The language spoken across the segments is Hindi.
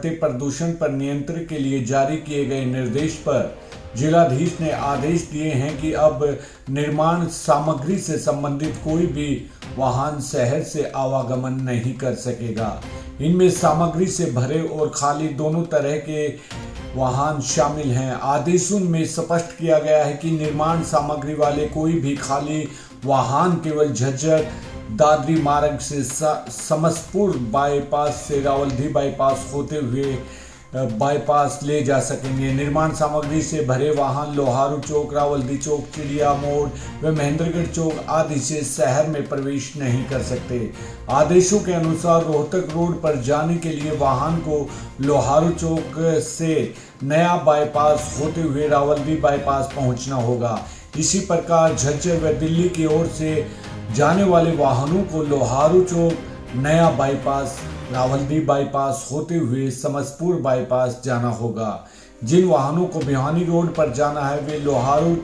प्रदूषण पर नियंत्रण के लिए जारी किए गए निर्देश पर जिलाधीश ने आदेश दिए हैं कि अब निर्माण सामग्री से संबंधित कोई भी वाहन शहर से आवागमन नहीं कर सकेगा। इनमें सामग्री से भरे और खाली दोनों तरह के वाहन शामिल हैं। आदेशों में स्पष्ट किया गया है कि निर्माण सामग्री वाले कोई भी खाली वाहन केवल झज्जर दादरी मार्ग से समसपुर बाईपास से रावल्दी बाईपास होते हुए बाईपास ले जा सकेंगे। निर्माण सामग्री से भरे वाहन लोहारू चौक, रावल्दी चौक, चिड़िया मोड़ व महेंद्रगढ़ चौक आदि से शहर में प्रवेश नहीं कर सकते। आदेशों के अनुसार रोहतक रोड पर जाने के लिए वाहन को लोहारू चौक से नया बाईपास होते हुए रावल्दी बाईपास पहुंचना होगा। इसी प्रकार झज्जर व दिल्ली की ओर से जाने वाले वाहनों को लोहारू चौक, नया बाईपास, रावल्दी बाईपास होते हुए समसपुर बाईपास जाना होगा। जिन वाहनों को भिवानी रोड पर जाना है वे लोहारू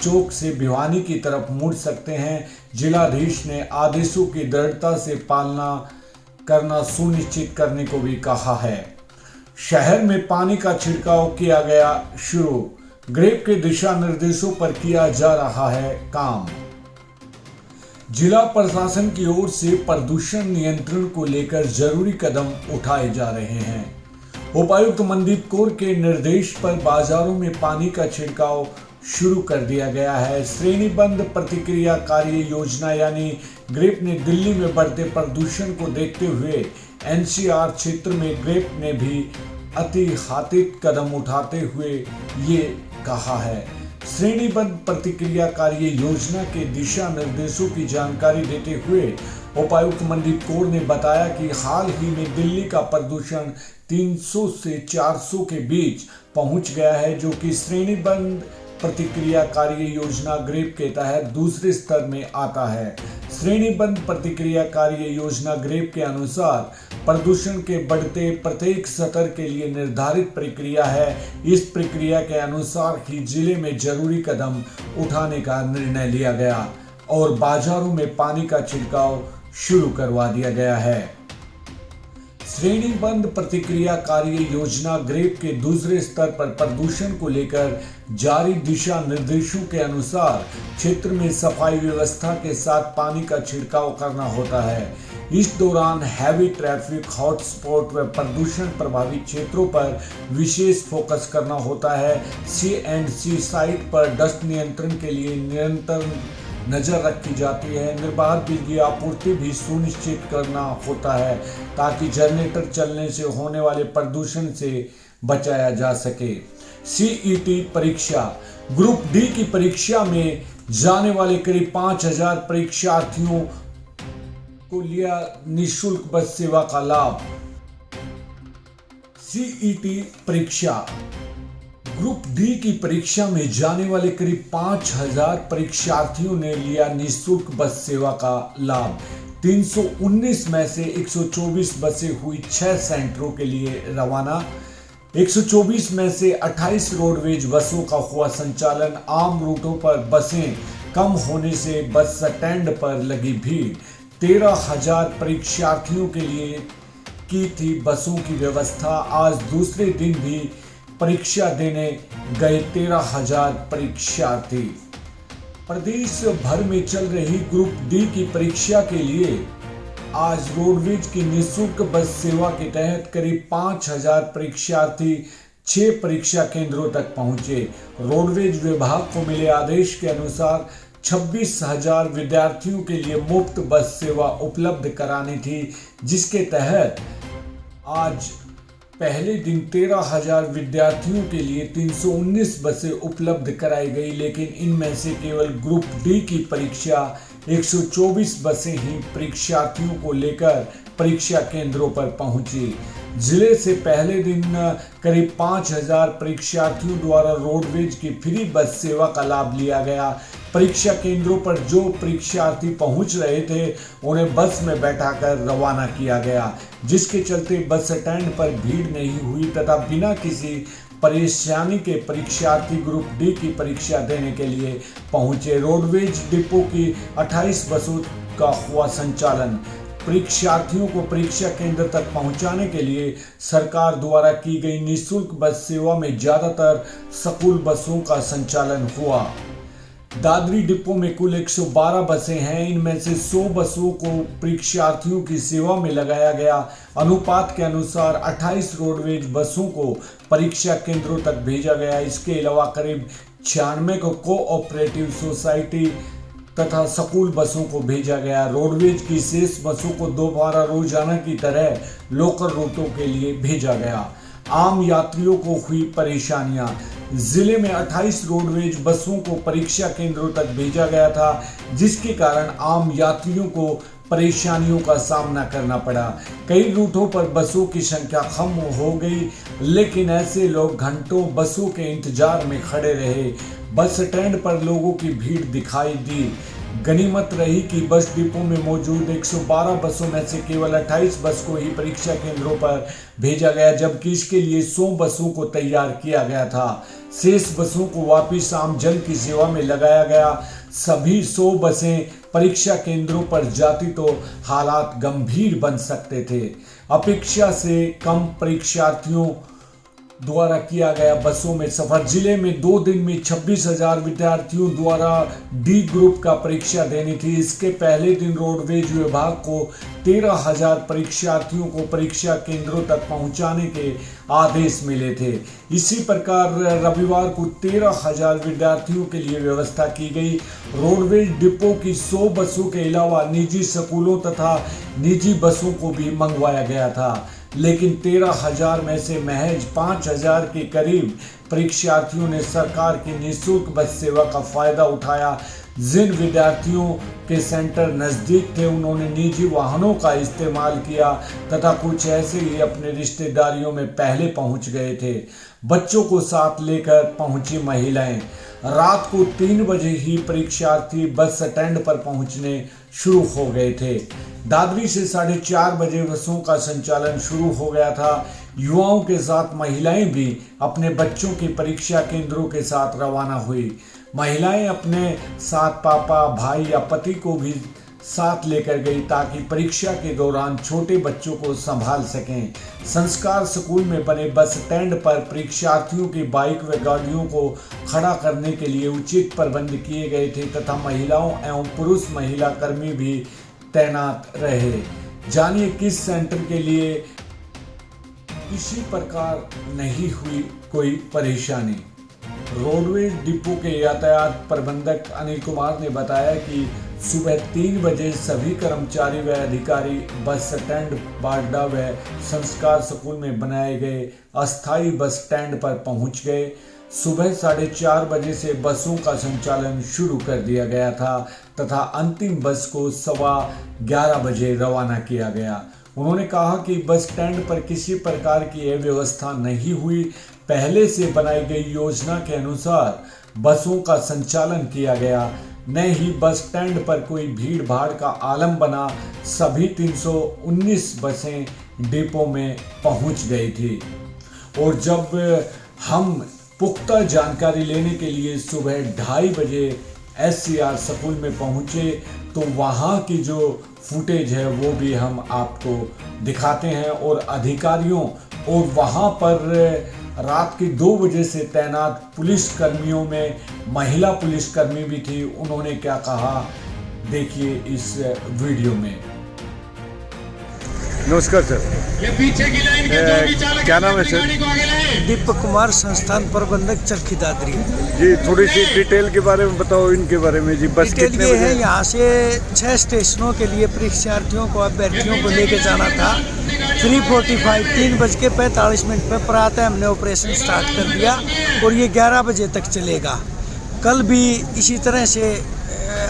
चौक से भिवानी की तरफ मुड़ सकते हैं। जिलाधीश ने आदेशों की दृढ़ता से पालना करना सुनिश्चित करने को भी कहा है। शहर में पानी का छिड़काव किया गया शुरू, ग्रेप के दिशा निर्देशों पर किया जा रहा है काम। जिला प्रशासन की ओर से प्रदूषण नियंत्रण को लेकर जरूरी कदम उठाए जा रहे हैं। उपायुक्त मनदीप कौर के निर्देश पर बाजारों में पानी का छिड़काव शुरू कर दिया गया है। श्रेणीबद्ध प्रतिक्रिया कार्य योजना यानी ग्रेप ने दिल्ली में बढ़ते प्रदूषण को देखते हुए एनसीआर क्षेत्र में ग्रेप ने भी ऐतिहासिक कदम उठाते हुए ये कहा है। श्रेणीबद्ध प्रतिक्रिया कार्य योजना के दिशा निर्देशों की जानकारी देते हुए उपायुक्त मनदीप कौर ने बताया कि हाल ही में दिल्ली का प्रदूषण 300 से 400 के बीच पहुंच गया है, जो कि श्रेणीबद्ध प्रतिक्रिया कार्य योजना ग्रेप के तहत दूसरे स्तर में आता है। श्रेणीबद्ध प्रतिक्रिया कार्य योजना ग्रेप के अनुसार प्रदूषण के बढ़ते प्रत्येक स्तर के लिए निर्धारित प्रक्रिया है। इस प्रक्रिया के अनुसार ही जिले में जरूरी कदम उठाने का निर्णय लिया गया और बाजारों में पानी का छिड़काव शुरू करवा दिया गया है। श्रेणीबद्ध प्रतिक्रिया कार्य योजना ग्रेप के दूसरे स्तर पर प्रदूषण को लेकर जारी दिशा निर्देशों के अनुसार क्षेत्र में सफाई व्यवस्था के साथ पानी का छिड़काव करना होता है। इस दौरान हैवी ट्रैफिक हॉटस्पॉट व प्रदूषण प्रभावित क्षेत्रों पर विशेष फोकस करना होता है। C&C साइट पर डस्ट नियंत्रण के लिए निरंतर नजर रखी जाती है। निर्बाध बिजली आपूर्ति भी सुनिश्चित करना होता है ताकि जनरेटर चलने से होने वाले प्रदूषण से बचाया जा सके। CET परीक्षा, ग्रुप डी की परीक्षा में जाने वाले करीब 5000 परीक्षार्थियों को लिया निःशुल्क बस सेवा का लाभ। CET परीक्षा, ग्रुप डी की परीक्षा में जाने वाले करीब 5000 परीक्षार्थियों ने लिया निःशुल्क बस सेवा का लाभ। 319 में से 124 बसें हुई 6 सेंटरों के लिए रवाना। 124 में से 28 रोडवेज बसों का हुआ संचालन। आम रूटों पर बसें कम होने से बस स्टैंड पर लगी भीड़। 13,000 परीक्षार्थियों के लिए की थी बसों की व्यवस्था। आज दूसरे दिन भी परीक्षा देने गए 13,000 परीक्षार्थी। प्रदेश भर में चल रही ग्रुप डी की परीक्षा के लिए आज रोडवेज की निःशुल्क बस सेवा के तहत करीब 5,000 परीक्षार्थी 6 परीक्षा केंद्रों तक पहुंचे। रोडवेज विभाग को मिले आदेश के अनुसार 26,000 विद्यार्थियों के लिए मुफ्त बस सेवा उपलब्ध करानी थी, जिसके तहत आज पहले दिन 13,000 विद्यार्थियों के लिए 319 बसें उपलब्ध कराई गई, लेकिन इनमें से केवल ग्रुप डी की परीक्षा 124 बसें ही परीक्षार्थियों को लेकर परीक्षा केंद्रों पर पहुंची। जिले से पहले दिन करीब 5,000 परीक्षार्थियों द्वारा रोडवेज की फ्री बस सेवा का लाभ लिया गया। परीक्षा केंद्रों पर जो परीक्षार्थी पहुंच रहे थे उन्हें बस में बैठाकर रवाना किया गया, जिसके चलते बस स्टैंड पर भीड़ नहीं हुई तथा बिना किसी परेशानी के परीक्षार्थी ग्रुप डी की परीक्षा देने के लिए पहुंचे। रोडवेज डिपो की 28 बसों का हुआ संचालन। परीक्षार्थियों को परीक्षा केंद्र तक पहुंचाने के लिए सरकार द्वारा की गई निःशुल्क बस सेवा में ज्यादातर स्कूल बसों का संचालन हुआ। दादरी डिपो में कुल 112 बसें हैं। इनमें से 100 बसों को परीक्षार्थियों की सेवा में लगाया गया। अनुपात के अनुसार 28 रोडवेज बसों को परीक्षा केंद्रों तक भेजा गया। इसके अलावा करीब 96 को कोऑपरेटिव सोसाइटी तथा स्कूल बसों को भेजा गया। रोडवेज की शेष बसों को दोबारा रोजाना की तरह लोकल रूटों के लिए भेजा गया। आम यात्रियों को हुई परेशानियां। जिले में 28 रोडवेज बसों को परीक्षा केंद्रों तक भेजा गया था, जिसके कारण आम यात्रियों को परेशानियों का सामना करना पड़ा। कई रूटों पर बसों की संख्या कम हो गई, लेकिन ऐसे लोग घंटों बसों के इंतजार में खड़े रहे। बस स्टैंड पर लोगों की भीड़ दिखाई दी। गनीमत रही कि बस डिपो में मौजूद 112 बसों में से केवल 28 बस को ही परीक्षा केंद्रों पर भेजा गया, जबकि इसके लिए 100 बसों को तैयार किया गया था। शेष बसों को वापिस आम जन की सेवा में लगाया गया। सभी 100 बसें परीक्षा केंद्रों पर जाती तो हालात गंभीर बन सकते थे। अपेक्षा से कम परीक्षार्थियों द्वारा किया गया बसों में सफर। जिले में 2 दिन में 26,000 विद्यार्थियों द्वारा डी ग्रुप का परीक्षा देनी थी। इसके पहले दिन रोडवेज विभाग को 13,000 परीक्षार्थियों को परीक्षा केंद्रों तक पहुंचाने के आदेश मिले थे। इसी प्रकार रविवार को 13,000 विद्यार्थियों के लिए व्यवस्था की गई। रोडवेज डिपो की 100 बसों के अलावा निजी स्कूलों तथा निजी बसों को भी मंगवाया गया था, लेकिन 13,000 में से महज 5,000 के करीब परीक्षार्थियों ने सरकार की निःशुल्क बस सेवा का फायदा उठाया। जिन विद्यार्थियों के सेंटर नज़दीक थे, उन्होंने निजी वाहनों का इस्तेमाल किया तथा कुछ ऐसे ही अपने रिश्तेदारियों में पहले पहुंच गए थे। बच्चों को साथ लेकर पहुंची महिलाएं। रात को 3 बजे ही परीक्षार्थी बस स्टैंड पर पहुंचने शुरू हो गए थे। दादरी से 4:30 बजे बसों का संचालन शुरू हो गया था। युवाओं के साथ महिलाएं भी अपने बच्चों की परीक्षा केंद्रों के साथ रवाना हुई। महिलाएं अपने साथ पापा, भाई या पति को भी साथ लेकर गई ताकि परीक्षा के दौरान छोटे बच्चों को संभाल सकें। संस्कार स्कूल में बने बस स्टैंड पर परीक्षार्थियों की बाइक व गाड़ियों को खड़ा करने के लिए उचित प्रबंध किए गए थे तथा महिलाओं एवं पुरुष महिला कर्मी भी तैनात रहे। जानिए किस सेंटर के लिए किसी प्रकार नहीं हुई कोई परेशानी। रोडवेज डिपो के यातायात प्रबंधक अनिल कुमार ने बताया कि सुबह 3 बजे सभी कर्मचारी व अधिकारी बस स्टैंड बाड्डा व संस्कार स्कूल में बनाए गए अस्थायी बस स्टैंड पर पहुंच गए। सुबह 4:30 बजे से बसों का संचालन शुरू कर दिया गया था तथा अंतिम बस को 11:15 बजे रवाना किया गया। उन्होंने कहा कि बस स्टैंड पर किसी प्रकार की व्यवस्था नहीं हुई। पहले से बनाई गई योजना के अनुसार बसों का संचालन किया गया। न ही बस स्टैंड पर कोई भीड़ भाड़ का आलम बना। सभी 319 बसें डिपो में पहुंच गई थी। और जब हम पुख्ता जानकारी लेने के लिए सुबह 2:30 बजे SCR स्कूल में पहुंचे तो वहां की जो फुटेज है वो भी हम आपको दिखाते हैं। और अधिकारियों और वहां पर रात के 2 बजे से तैनात पुलिस कर्मियों में महिला पुलिसकर्मी भी थी। उन्होंने क्या कहा देखिए इस वीडियो में। नमस्कार सर, ये पीछे की लाइन के जो भी चालक क्या नाम है सर? गाड़ी को आगे लाएं। दीपक कुमार, संस्थान प्रबंधक चरखी दादरी जी। थोड़ी सी डिटेल के बारे में बताओ, इनके बारे में जी। बस डिटेल कितने ये बजे है, यहाँ से 6 स्टेशनों के लिए परीक्षार्थियों को अभ्यर्थियों को लेके जाना था। 3:45 पर प्रातः हमने ऑपरेशन स्टार्ट कर दिया और ये 11 बजे तक चलेगा। कल भी इसी तरह से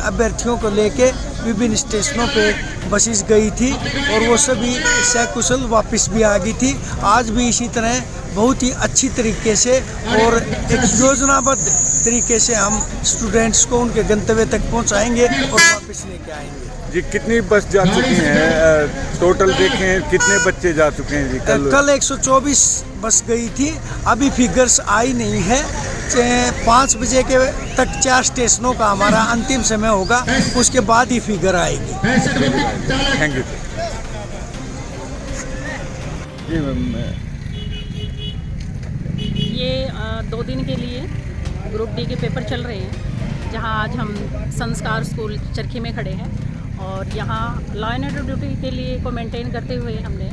अभ्यर्थियों को लेके विभिन्न स्टेशनों पे बसेस गई थी और वो सभी सकुशल वापस भी आ गई थी। आज भी इसी तरह बहुत ही अच्छी तरीके से और एक योजनाबद्ध तरीके से हम स्टूडेंट्स को उनके गंतव्य तक पहुंचाएंगे और वापस लेके आएंगे। जी कितनी बस जा चुकी हैं? टोटल देखें कितने बच्चे जा चुके हैं जी? कल 124 बस गई थी। अभी फिगर्स आई नहीं है। 5 बजे के तक 4 स्टेशनों का हमारा अंतिम समय होगा, उसके बाद ही फिगर आएगी। Thank you. जी मैम, ये 2 दिन के लिए ग्रुप डी के पेपर चल रहे हैं, जहां आज हम संस्कार स्कूल चरखी में खड़े हैं और यहाँ लॉ एंड ऑर्डर ड्यूटी के लिए को मेंटेन करते हुए हमने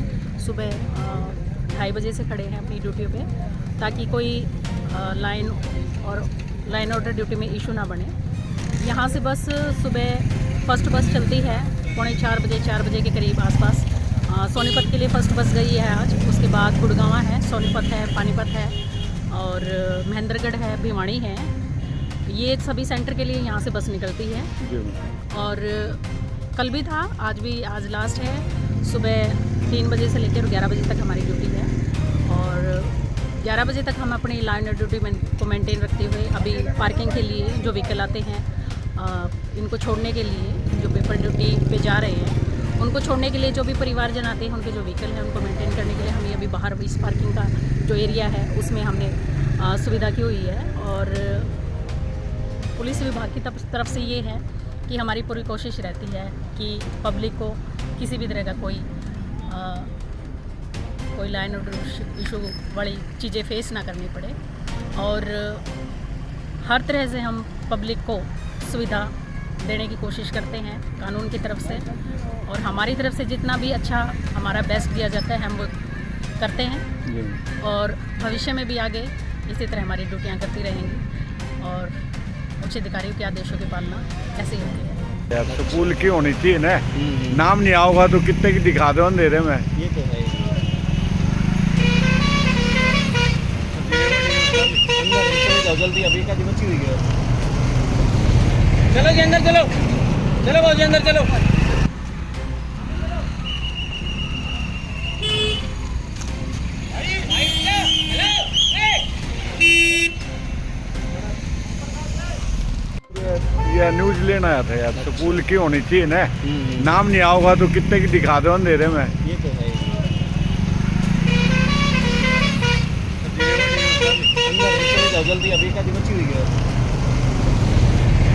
सुबह 2:30 बजे से खड़े हैं अपनी ड्यूटी पे, ताकि कोई लाइन ऑर्डर ड्यूटी में इशू ना बने। यहाँ से बस सुबह फर्स्ट बस चलती है 3:45 4 बजे के करीब आसपास। सोनीपत के लिए फ़र्स्ट बस गई है आज, उसके बाद गुड़गांव है, सोनीपत है, पानीपत है और महेंद्रगढ़ है, भिवानी है। ये सभी सेंटर के लिए यहाँ से बस निकलती है। जी मैम। और कल भी था, आज लास्ट है। सुबह 3 बजे से लेकर 11 बजे तक हमारी ड्यूटी है और 11 बजे तक हम अपनी लाइन और ड्यूटी को मेंटेन रखते हुए अभी पार्किंग के लिए जो व्हीकल आते हैं इनको छोड़ने के लिए, जो पेपर ड्यूटी पे जा रहे हैं उनको छोड़ने के लिए जो भी परिवारजन आते हैं, उनके जो व्हीकल हैं उनको मेंटेन करने के लिए हमें अभी बाहर इस पार्किंग का जो एरिया है उसमें हमने सुविधा की हुई है। और पुलिस विभाग की तरफ से ये है कि हमारी पूरी कोशिश रहती है कि पब्लिक को किसी भी तरह का कोई लाइन ऑर्डर इशू वाली चीज़ें फेस ना करनी पड़े और हर तरह से हम पब्लिक को सुविधा देने की कोशिश करते हैं कानून की तरफ से, और हमारी तरफ से जितना भी अच्छा हमारा बेस्ट दिया जाता है हम वो करते हैं और भविष्य में भी आगे इसी तरह हमारी ड्यूटियाँ करती रहेंगी और उच्च अधिकारियों के आदेशों की पालना ऐसे ही होती है। यार स्कूल की होनी चाहिए ना, नाम नहीं आओगा तो कितने की दिखा दो अंधेरे में। ये तो है। जल्दी अभी का बची हुई है। चलो जी अंदर चलो, चलो बाबू जी अंदर चलो। ये न्यूज लेना आया था यार, स्कूल की होनी चाहिए ना, नाम नहीं आओगा तो कितने की दिखा दो अंधेरे में। ये तो है। जल्दी अभी का बची हुई है।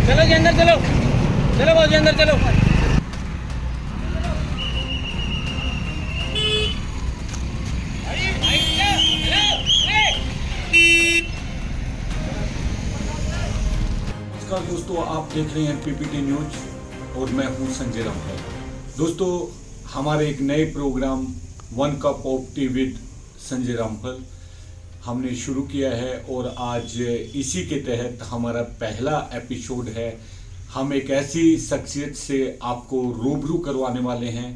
चलो जी अंदर चलो, चलो बाबू जी अंदर चलो। नमस्कार दोस्तों, आप देख रहे हैं पीपीटी न्यूज और मैं हूं संजय रामपाल। दोस्तों, हमारे एक नए program 1 cup of tea with Sanjay Rampal हमने शुरू किया है और आज इसी के तहत हमारा पहला एपिसोड है। हम एक ऐसी शख्सियत से आपको रूबरू करवाने वाले हैं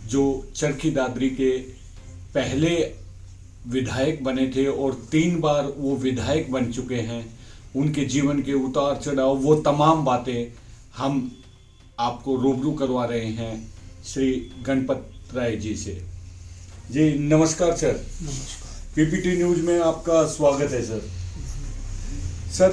जो चरखी दादरी के पहले विधायक बने थे और 3 बार वो विधायक बन चुके हैं। उनके जीवन के उतार चढ़ाव, वो तमाम बातें हम आपको रूबरू करवा रहे हैं श्री गणपत राय जी से। जी नमस्कार सर। नमस्कार। पीपीटी न्यूज में आपका स्वागत है सर। सर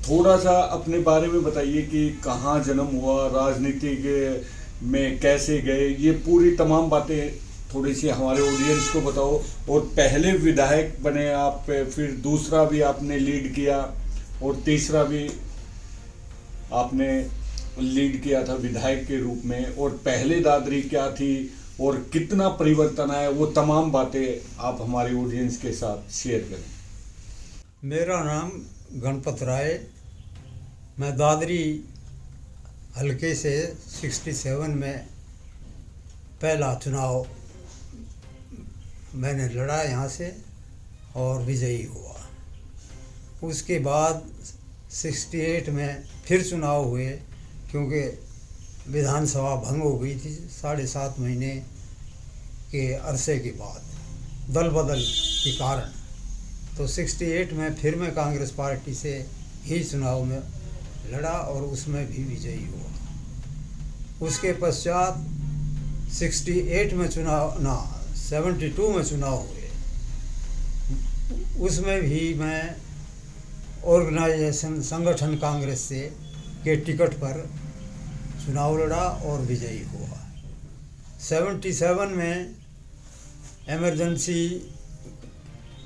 थोड़ा सा अपने बारे में बताइए कि कहाँ जन्म हुआ, राजनीति के में कैसे गए, ये पूरी तमाम बातें थोड़ी सी हमारे ऑडियंस को बताओ। और पहले विधायक बने आप, फिर दूसरा भी आपने लीड किया और तीसरा भी आपने लीड किया था विधायक के रूप में, और पहले दादरी क्या थी और कितना परिवर्तन आया, वो तमाम बातें आप हमारी ऑडियंस के साथ शेयर करें। मेरा नाम गणपत राय, मैं दादरी हल्के से 67 में पहला चुनाव मैंने लड़ा यहाँ से और विजयी हुआ। उसके बाद 68 में फिर चुनाव हुए, क्योंकि विधानसभा भंग हो गई थी 7.5 महीने के अरसे के बाद दल बदल के कारण। तो 68 में फिर मैं कांग्रेस पार्टी से ही चुनाव में लड़ा और उसमें भी विजयी हुआ। उसके पश्चात 68 में 72 में चुनाव हुए, उसमें भी मैं ऑर्गेनाइजेशन संगठन कांग्रेस से के टिकट पर चुनाव लड़ा और विजयी हुआ। 77 में इमरजेंसी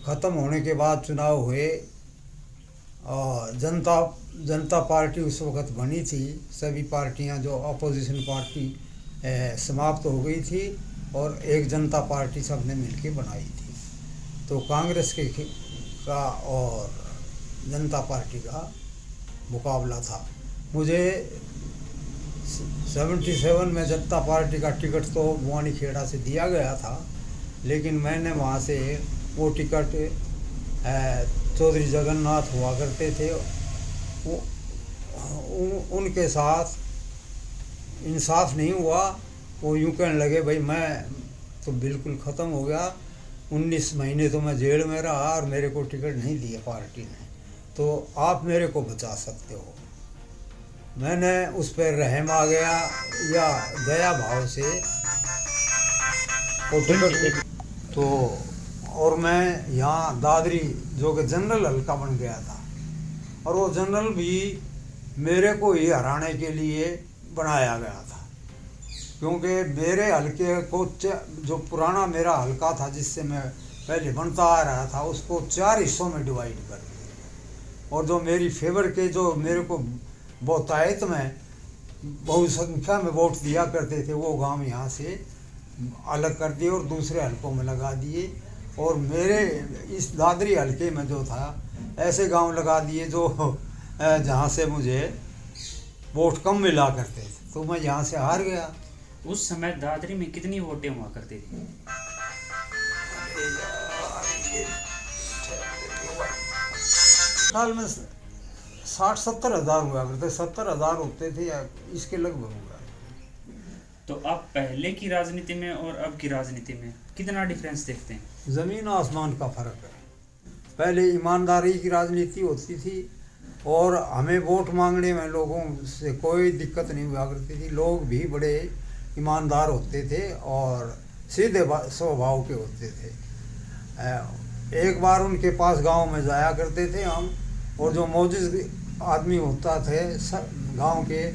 ख़त्म होने के बाद चुनाव हुए और जनता पार्टी उस वक़्त बनी थी। सभी पार्टियां जो अपोजिशन पार्टी समाप्त हो गई थी और एक जनता पार्टी सबने मिलके बनाई थी। तो कांग्रेस का और जनता पार्टी का मुकाबला था। मुझे 77 में जनता पार्टी का टिकट तो बुआनी खेड़ा से दिया गया था, लेकिन मैंने वहाँ से वो टिकट चौधरी जगन्नाथ हुआ करते थे, उनके साथ इंसाफ नहीं हुआ। वो यूँ कहने लगे भाई मैं तो बिल्कुल ख़त्म हो गया, 19 महीने तो मैं जेल में रहा और मेरे को टिकट नहीं दिया पार्टी ने, तो आप मेरे को बचा सकते हो। मैंने उस पर रहम आ गया या दया भाव से वो टिकट तो, और मैं यहाँ दादरी जो कि जनरल हल्का बन गया था, और वो जनरल भी मेरे को ही हराने के लिए बनाया गया था, क्योंकि मेरे हल्के को जो पुराना मेरा हल्का था जिससे मैं पहले बनता आ रहा था उसको 4 हिस्सों में डिवाइड कर दिया, और जो मेरी फेवर के जो मेरे को बहुतायत में बहुसंख्या में वोट दिया करते थे वो गांव यहाँ से अलग कर दिए और दूसरे हल्कों में लगा दिए, और मेरे इस दादरी हल्के में जो था ऐसे गांव लगा दिए जो जहाँ से मुझे वोट कम मिला करते थे, तो मैं यहाँ से हार गया। उस समय दादरी में कितनी वोटें हुआ करती थी? साल में 60-70 हज़ार हुआ करते, 70 हज़ार होते थे या इसके लगभग हुआ। तो आप पहले की राजनीति में और अब की राजनीति में कितना डिफरेंस देखते हैं? ज़मीन आसमान का फ़र्क है। पहले ईमानदारी की राजनीति होती थी और हमें वोट मांगने में लोगों से कोई दिक्कत नहीं हुआ करती थी। लोग भी बड़े ईमानदार होते थे और सीधे स्वभाव के होते थे। एक बार उनके पास गांव में जाया करते थे हम, और जो मौजूद आदमी होता थे गांव के,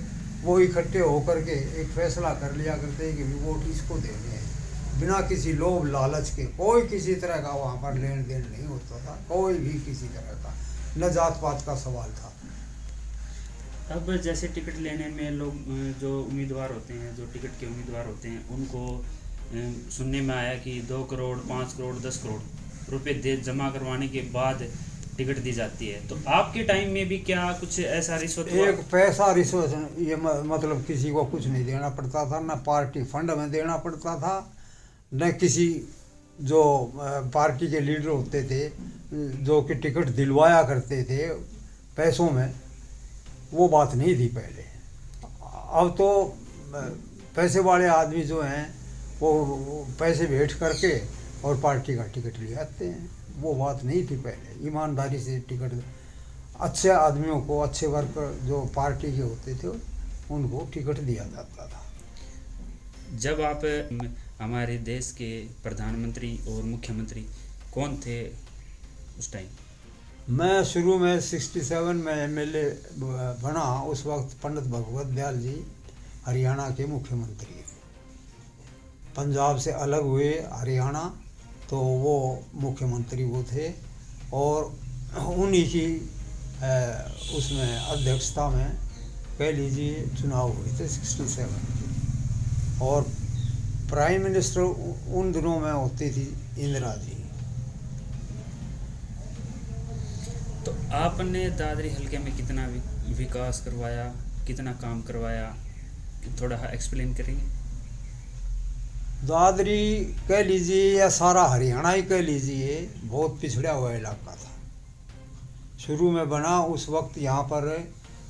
वो इकट्ठे होकर के एक फैसला कर लिया करते कि वोट इसको देने हैं, बिना किसी लोभ लालच के। कोई किसी तरह का वहाँ पर लेन देन नहीं होता था, कोई भी किसी तरह का, न जात पात का सवाल था। अब जैसे टिकट लेने में लोग जो उम्मीदवार होते हैं, जो टिकट के उम्मीदवार होते हैं, उनको सुनने में आया कि 2 करोड़ 5 करोड़ 10 करोड़ रुपए दे जमा करवाने के बाद टिकट दी जाती है। तो आपके टाइम में भी क्या कुछ ऐसा रिश्वत हुआ? एक पैसा रिश्वत, ये मतलब किसी को कुछ नहीं देना पड़ता था, न पार्टी फंड में देना पड़ता था, न किसी जो पार्टी के लीडर होते थे जो कि टिकट दिलवाया करते थे पैसों में, वो बात नहीं थी पहले। अब तो पैसे वाले आदमी जो हैं वो पैसे भेंट करके और पार्टी का टिकट ले आते हैं, वो बात नहीं थी पहले। ईमानदारी से टिकट अच्छे आदमियों को, अच्छे वर्ग जो पार्टी के होते थे उनको टिकट दिया जाता था। जब आप हमारे देश के प्रधानमंत्री और मुख्यमंत्री कौन थे उस टाइम? मैं शुरू में 67 में MLA बना, उस वक्त पंडित भगवत दयाल जी हरियाणा के मुख्यमंत्री थे। पंजाब से अलग हुए हरियाणा, तो वो मुख्यमंत्री वो थे, और उन्हीं की उसमें अध्यक्षता में कह लीजिए चुनाव हुए थे 67 के, और प्राइम मिनिस्टर उन दिनों में होती थी इंदिरा जी। तो आपने दादरी हल्के में कितना विकास करवाया, कितना काम करवाया, थोड़ा एक्सप्लेन करेंगे? दादरी कह लीजिए या सारा हरियाणा ही कह लीजिए, बहुत पिछड़ा हुआ इलाका था। शुरू में बना उस वक्त यहाँ पर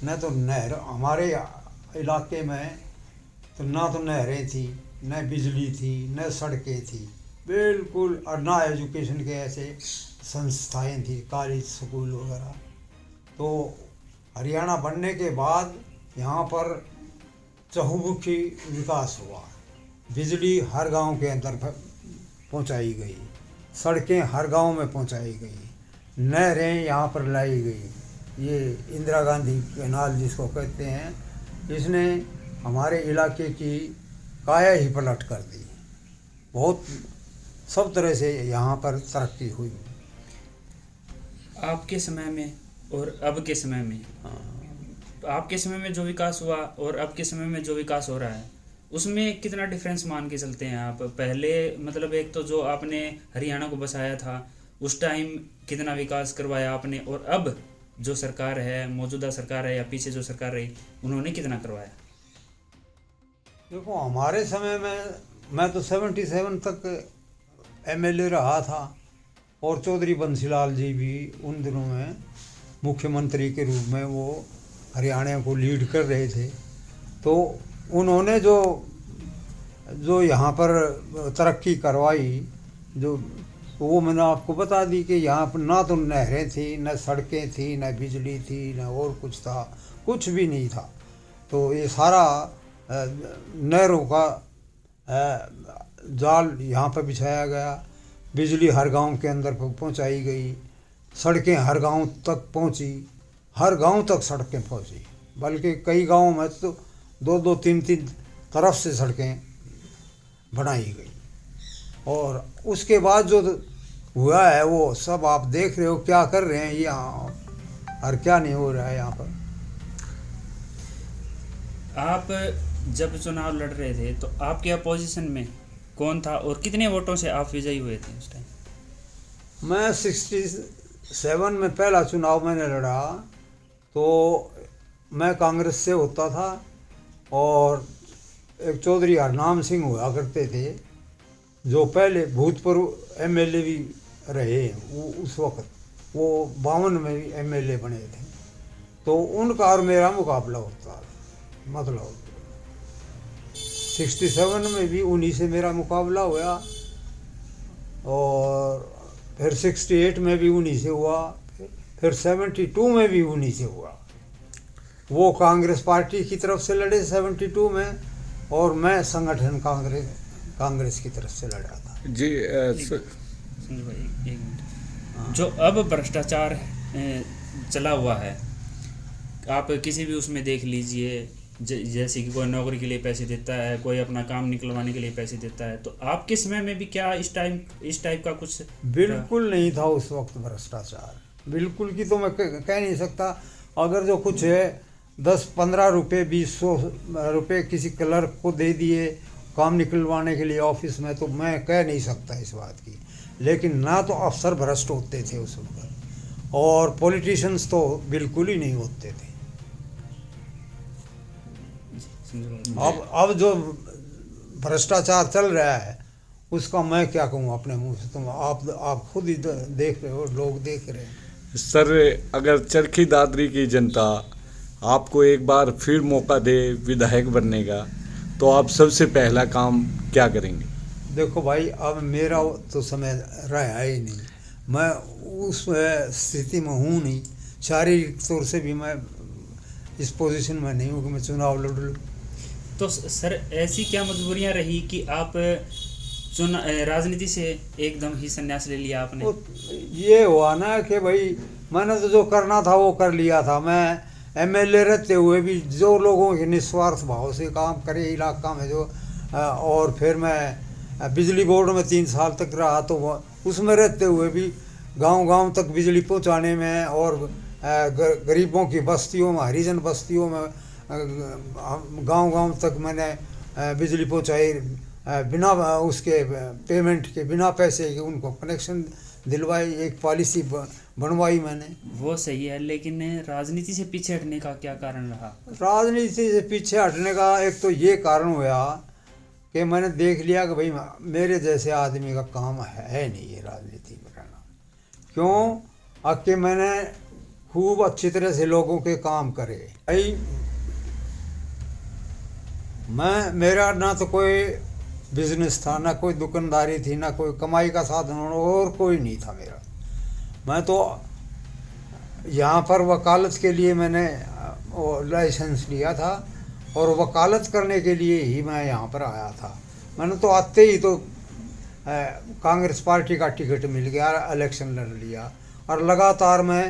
न तो नहर, हमारे इलाके में तो ना तो नहरें थी, न बिजली थी, न सड़कें थी बिल्कुल, और ना एजुकेशन के ऐसे संस्थाएं थी, कॉलेज स्कूल वगैरह। तो हरियाणा बनने के बाद यहाँ पर चहुमुखी विकास हुआ। बिजली हर गांव के अंदर पहुंचाई गई, सड़कें हर गांव में पहुंचाई गई, नहरें यहाँ पर लाई गई। ये इंदिरा गांधी कैनाल जिसको कहते हैं, इसने हमारे इलाके की काया ही पलट कर दी। बहुत सब तरह से यहाँ पर तरक्की हुई। आपके समय में और अब के समय में, आपके समय में जो विकास हुआ और अब के समय में जो विकास हो रहा है, उसमें कितना डिफरेंस मान के चलते हैं आप? पहले मतलब एक तो जो आपने हरियाणा को बसाया था उस टाइम कितना विकास करवाया आपने, और अब जो सरकार है, मौजूदा सरकार है या पीछे जो सरकार रही, उन्होंने कितना करवाया? देखो, हमारे समय में मैं तो 77 तक एमएलए रहा था, और चौधरी बंसीलाल जी भी उन दिनों में मुख्यमंत्री के रूप में वो हरियाणा को लीड कर रहे थे। तो उन्होंने जो यहाँ पर तरक्की करवाई, जो वो मैंने आपको बता दी कि यहाँ पर ना तो नहरें थी, न सड़कें थी, न बिजली थी, न और कुछ था, कुछ भी नहीं था। तो ये सारा नहरों का जाल यहाँ पर बिछाया गया, बिजली हर गांव के अंदर पहुँचाई गई, सड़कें हर गांव तक पहुँची, हर गांव तक सड़कें पहुँची, बल्कि कई गांवों में तो 2-2, 3-3 तरफ से सड़कें बनाई गई। और उसके बाद जो हुआ है वो सब आप देख रहे हो, क्या कर रहे हैं यहाँ और क्या नहीं हो रहा है यहाँ पर। आप जब चुनाव लड़ रहे थे तो आपके अपोजिशन में कौन था और कितने वोटों से आप विजयी हुए थे उस टाइम? मैं 67 में पहला चुनाव मैंने लड़ा तो मैं कांग्रेस से होता था, और एक चौधरी हरनाम सिंह हुआ करते थे जो पहले भूतपूर्व एमएलए भी रहे, वो उस वक्त वो 52 में भी एमएलए बने थे। तो उनका और मेरा मुकाबला होता था, मतलब 67 में भी उन्हीं से मेरा मुकाबला हुआ, और फिर 68 में भी उन्हीं से हुआ, फिर 72 में भी उन्हीं से हुआ। वो कांग्रेस पार्टी की तरफ से लड़े 72 में, और मैं संगठन कांग्रेस की तरफ से लड़ा था। जी संजय भाई, एक मिनट। जो अब भ्रष्टाचार चला हुआ है, आप किसी भी उसमें देख लीजिए, जैसे कि कोई नौकरी के लिए पैसे देता है, कोई अपना काम निकलवाने के लिए पैसे देता है, तो आपके समय में भी क्या इस टाइप का कुछ? बिल्कुल नहीं था उस वक्त भ्रष्टाचार, बिल्कुल की तो मैं कह नहीं सकता। अगर जो कुछ है 10-15 रुपये, 20-100 रुपये किसी क्लर्क को दे दिए काम निकलवाने के लिए ऑफिस में, तो मैं कह नहीं सकता इस बात की। लेकिन ना तो अफसर भ्रष्ट होते थे उस वक्त, और पॉलिटिशियंस तो बिल्कुल ही नहीं होते थे। अब जो भ्रष्टाचार चल रहा है उसका मैं क्या कहूँ अपने मुंह से, तुम आप खुद ही देख रहे हो, लोग देख रहे हैं। सर, अगर चरखी दादरी की जनता आपको एक बार फिर मौका दे विधायक बनने का, तो आप सबसे पहला काम क्या करेंगे? देखो भाई, अब मेरा तो समय रहा ही नहीं, मैं उस स्थिति में हूँ नहीं, शारीरिक तौर से भी मैं इस पोजीशन में नहीं हूँ कि मैं चुनाव लड़ लूँ। तो सर, ऐसी क्या मजबूरियां रही कि आप राजनीति से एकदम ही संन्यास ले लिया आपने? तो ये हुआ ना कि भाई मैंने तो जो करना था वो कर लिया था। मैं एमएलए रहते हुए भी जो लोगों के निस्वार्थ भाव से काम करे इलाका में जो, और फिर मैं बिजली बोर्ड में 3 साल तक रहा, तो उसमें रहते हुए भी गांव-गांव तक बिजली पहुंचाने में, और गरीबों की बस्तियों में, हरिजन बस्तियों में गांव-गांव तक मैंने बिजली पहुंचाई, बिना उसके पेमेंट के, बिना पैसे के उनको कनेक्शन दिलवाई, एक पॉलिसी बनवाई मैंने। वो सही है, लेकिन राजनीति से पीछे हटने का क्या कारण रहा? राजनीति से पीछे हटने का एक तो ये कारण हुआ कि मैंने देख लिया कि भाई मेरे जैसे आदमी का काम है नहीं ये राजनीति में रहना। क्यों? कि मैंने खूब अच्छी तरह से लोगों के काम करे। भाई मेरा ना तो कोई बिजनेस था, ना कोई दुकानदारी थी, ना कोई कमाई का साधन, और कोई नहीं था मेरा। मैं तो यहाँ पर वकालत के लिए मैंने लाइसेंस लिया था, और वकालत करने के लिए ही मैं यहाँ पर आया था। मैंने तो आते ही तो कांग्रेस पार्टी का टिकट मिल गया, इलेक्शन लड़ लिया, और लगातार मैं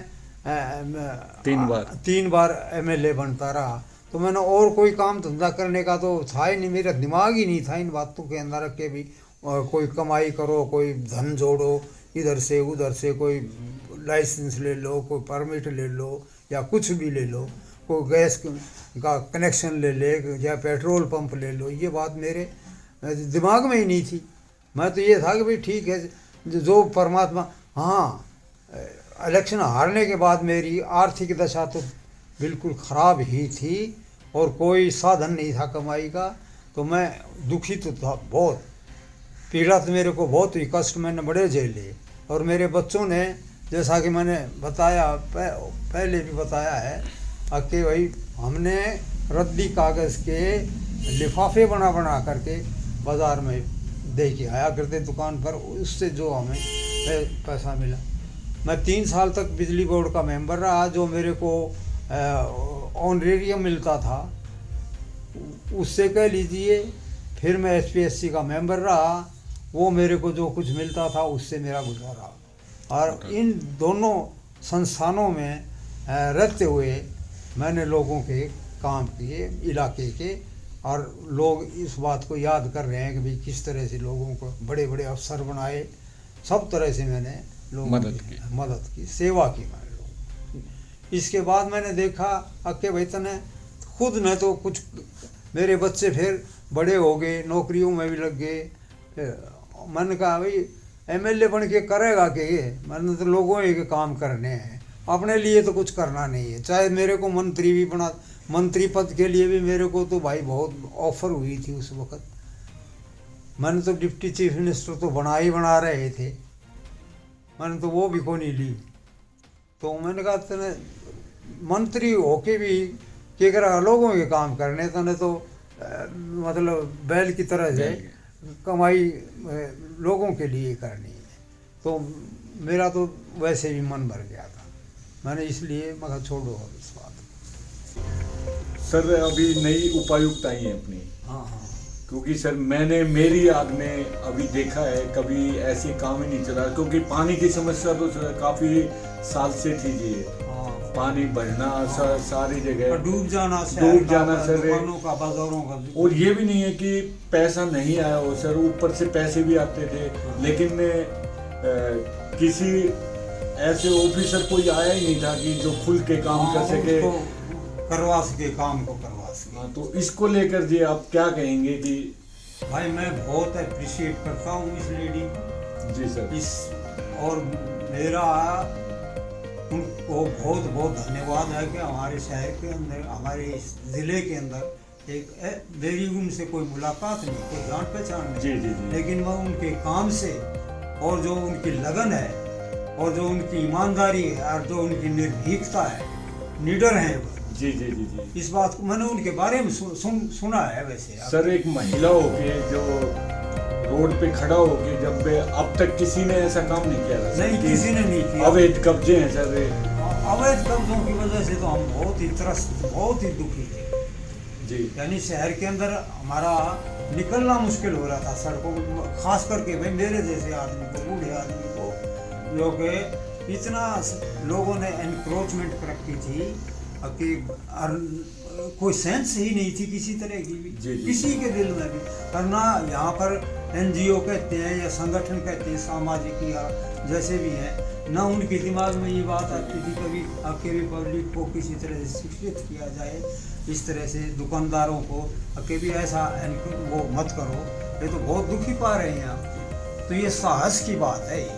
3 बार एमएलए बनता रहा। तो मैंने और कोई काम धंधा करने का तो था ही नहीं, मेरा दिमाग ही नहीं था इन बातों के अंदर रख के भी कोई कमाई करो, कोई धन जोड़ो इधर से उधर से, कोई लाइसेंस ले लो, कोई परमिट ले लो, या कुछ भी ले लो, को गैस का कनेक्शन ले ले या पेट्रोल पंप ले लो, ये बात मेरे दिमाग में ही नहीं थी। मैं तो ये था कि भाई ठीक है, जो परमात्मा। हाँ, इलेक्शन हारने के बाद मेरी आर्थिक दशा तो बिल्कुल ख़राब ही थी और कोई साधन नहीं था कमाई का, तो मैं दुखी तो था बहुत, पीड़ा तो मेरे को बहुत हुई, कष्ट मैंने बड़े झेले। और मेरे बच्चों ने, जैसा कि मैंने बताया पहले भी बताया है कि भाई हमने रद्दी कागज़ के लिफाफे बना बना करके बाज़ार में दे के आया करते दुकान पर, उससे जो हमें पैसा मिला। मैं 3 साल तक बिजली बोर्ड का मेंबर रहा, जो मेरे को ऑनरेरियम मिलता था उससे कह लीजिए। फिर मैं एसपीएससी का मेंबर रहा, वो मेरे को जो कुछ मिलता था उससे मेरा गुजारा। और इन दोनों संस्थानों में रहते हुए मैंने लोगों के काम किए इलाके के, और लोग इस बात को याद कर रहे हैं कि भाई किस तरह से लोगों को बड़े बड़े अफसर बनाए, सब तरह से मैंने लोगों की मदद की, सेवा की मैंने लोगों की। इसके बाद मैंने देखा कि भाई तने खुद न तो कुछ, मेरे बच्चे फिर बड़े हो गए, नौकरियों में भी लग गए। मैंने कहा भाई एमएलए बन के करेगा कि ये, मैंने तो लोगों के काम करने हैं, अपने लिए तो कुछ करना नहीं है। चाहे मेरे को मंत्री भी बना, मंत्री पद के लिए भी मेरे को तो भाई बहुत ऑफर हुई थी उस वक़्त। मैंने तो डिप्टी चीफ मिनिस्टर तो बना रहे थे, मैंने तो वो भी को नहीं ली। तो मैंने कहा तने मंत्री होके भी क्या करा, लोगों के काम करने, तने तो मतलब बैल की तरह से कमाई लोगों के लिए करनी है। तो मेरा तो वैसे भी मन भर गया था, मैंने इसलिए मैं कहा छोड़ो इस बात। सर अभी नई उपायुक्त आई है अपनी। हाँ हाँ, क्योंकि सर मैंने मेरी याद में अभी देखा है कभी ऐसे काम ही नहीं चला, क्योंकि पानी की समस्या तो सर काफ़ी साल से थी जी। पानी बढ़ना सारी जगह डूब जाना सर, दुकानों का, बाजारों का। और ये भी नहीं है कि पैसा नहीं आया हो सर, ऊपर से पैसे भी आते थे, लेकिन किसी ऐसे ऑफिसर कोई आया ही नहीं था कि जो खुल के काम कर सके, करवा सके, काम को करवा सके। हाँ, तो इसको लेकर जी आप क्या कहेंगे कि? भाई मैं बहुत अप्रिशिएट करता हूँ इस लेडी को जी सर, इस, और मेरा उनको बहुत बहुत धन्यवाद है कि हमारे शहर के अंदर, हमारे इस ज़िले के अंदर एक मेरी उनसे कोई मुलाकात नहीं, कोई जान पहचान नहीं, जी जी जी, लेकिन मैं उनके काम से और जो उनकी लगन है और जो उनकी ईमानदारी है और जो उनकी निर्भीकता है, निडर हैं वो। जी जी जी जी, इस बात को मैंने उनके बारे में सुना है। वैसे सर एक महिला होके जो रोड पे खड़ा होके, जब अब तक किसी ने ऐसा काम नहीं किया था। नहीं, किसी ने नहीं किया। अवैध कब्जे हैं सर, अवैध कब्जों की वजह से तो हम बहुत ही त्रस्त, बहुत ही दुखी थे जी। यानी शहर के अंदर हमारा निकलना मुश्किल हो रहा था सड़कों, खास करके भाई मेरे जैसे आदमी को, बूढ़े आदमी को, जो कि इतना लोगों ने एनक्रोचमेंट रखी थी कि कोई सेंस ही नहीं थी किसी तरह की भी, जी। किसी के दिल में भी। और ना यहाँ पर एनजीओ कहते हैं या संगठन कहते हैं, सामाजिक या जैसे भी हैं, ना उनके दिमाग में ये बात आती थी कभी आपके भी पब्लिक को किसी तरह से शिक्षित किया जाए, इस तरह से दुकानदारों को कि भी ऐसा वो मत करो, ये तो बहुत दुखी पा रहे हैं आप। तो ये साहस की बात है।